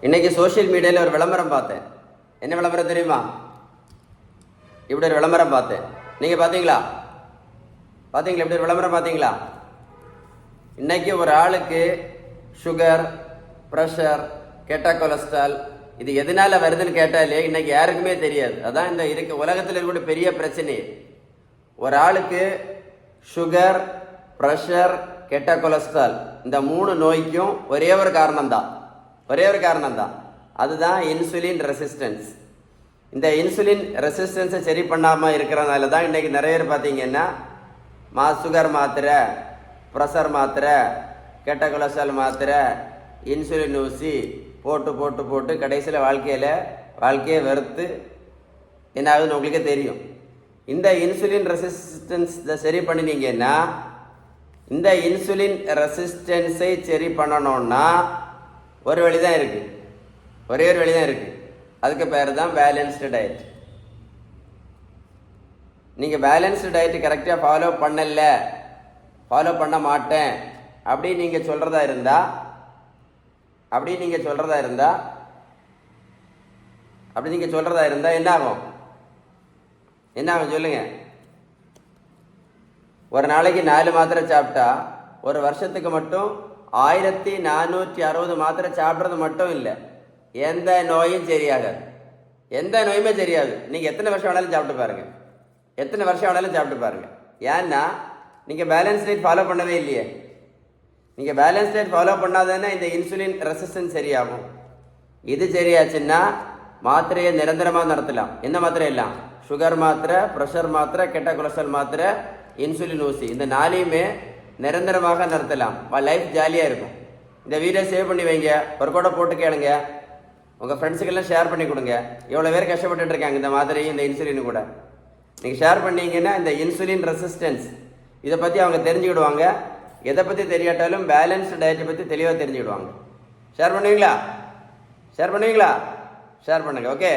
இன்னைக்கு சோஷியல் மீடியாவில் ஒரு விளம்பரம் பார்த்தேன். என்ன விளம்பரம் தெரியுமா? இப்படி ஒரு விளம்பரம் பார்த்தேன். நீங்கள் பார்த்தீங்களா? இப்படி ஒரு விளம்பரம் பார்த்தீங்களா? இன்னைக்கு ஒரு ஆளுக்கு சுகர், ப்ரெஷர், கெட்ட கொலஸ்ட்ரால் இது எதனால வருதுன்னு கேட்டாலே இன்னைக்கு யாருக்குமே தெரியாது. அதான் இந்த உலகத்தில் இருக்கக்கூடிய பெரிய பிரச்சனை. ஒரு ஆளுக்கு சுகர், ப்ரெஷர், கெட்ட கொலஸ்ட்ரால் இந்த 3 நோய்க்கும் ஒரே ஒரு காரணம் தான். அதுதான் இன்சுலின் ரெசிஸ்டன்ஸ். இந்த இன்சுலின் ரெசிஸ்டன்ஸை சரி பண்ணாமல் இருக்கிறதுனால தான் இன்றைக்கி நிறைய பேர் பார்த்தீங்கன்னா சுகர் மாத்திரை, ப்ரெஷர் மாத்திரை, கெட்ட கொலஸ்ட்ரால் மாத்திரை, இன்சுலின் ஊசி போட்டு கடைசியில் வாழ்க்கையை வெறுத்து என்ன ஆகுதுன்னு உங்களுக்கே தெரியும். இந்த இன்சுலின் ரெசிஸ்டன்ஸை சரி பண்ணினீங்கன்னா, இந்த இன்சுலின் ரெசிஸ்டன்ஸை சரி பண்ணணும்னா ஒரே ஒரு வழி தான் இருக்குது. அதுக்கு பேர் தான் பேலன்ஸ்டு டயட். நீங்கள் பேலன்ஸ்டு டயட் கரெக்டாக ஃபாலோ பண்ண மாட்டேன் அப்படி நீங்கள் சொல்கிறதா இருந்தால் என்ன ஆகும் சொல்லுங்க. ஒரு நாளைக்கு 4 மாத்திரை சாப்பிட்டா ஒரு வருஷத்துக்கு மட்டும் 1460 மாத்திரை சாப்பிட்றது மட்டும் இல்லை, எந்த நோயுமே சரியாது. நீங்கள் எத்தனை வருஷம் வேணாலும் சாப்பிட்டு பாருங்க. ஏன்னா நீங்கள் பேலன்ஸ் டயட் ஃபாலோ பண்ணவே இல்லையே. நீங்கள் பேலன்ஸ் டயட் ஃபாலோ பண்ணாதானே இந்த இன்சுலின் ரெசிஸ்டன்ஸ் சரியாகும். இது சரியாச்சுன்னா மாத்திரையை நிரந்தரமாக நடத்தலாம். என்ன மாத்திரை எல்லாம்? சுகர் மாத்திரை, ப்ரெஷர் மாத்திரை, கெட்ட கொலஸ்ட்ரால் மாத்திரை, இன்சுலின் ஊசி, இந்த 4யுமே நிரந்தரமாக நடத்தலாம். லைஃப் ஜாலியாக இருக்கும். இந்த வீடியோ சேவ் பண்ணி வைங்க, ஒரு கூட போட்டு கேளுங்க, உங்கள் ஃப்ரெண்ட்ஸுக்கெல்லாம் ஷேர் பண்ணி கொடுங்க. எவ்வளோ பேர் கஷ்டப்பட்டு இருக்காங்க இந்த மாதிரியும் இந்த இன்சுலின் கூட. நீங்கள் ஷேர் பண்ணீங்கன்னா இந்த இன்சுலின் ரெசிஸ்டன்ஸ் இதை பற்றி அவங்க தெரிஞ்சுக்கிடுவாங்க. எதை பற்றி தெரியாட்டாலும் பேலன்ஸ்டு டயட்டை பற்றி தெளிவாக தெரிஞ்சுக்கிடுவாங்க. ஷேர் பண்ணுவீங்களா? ஷேர் பண்ணுங்க. ஓகே.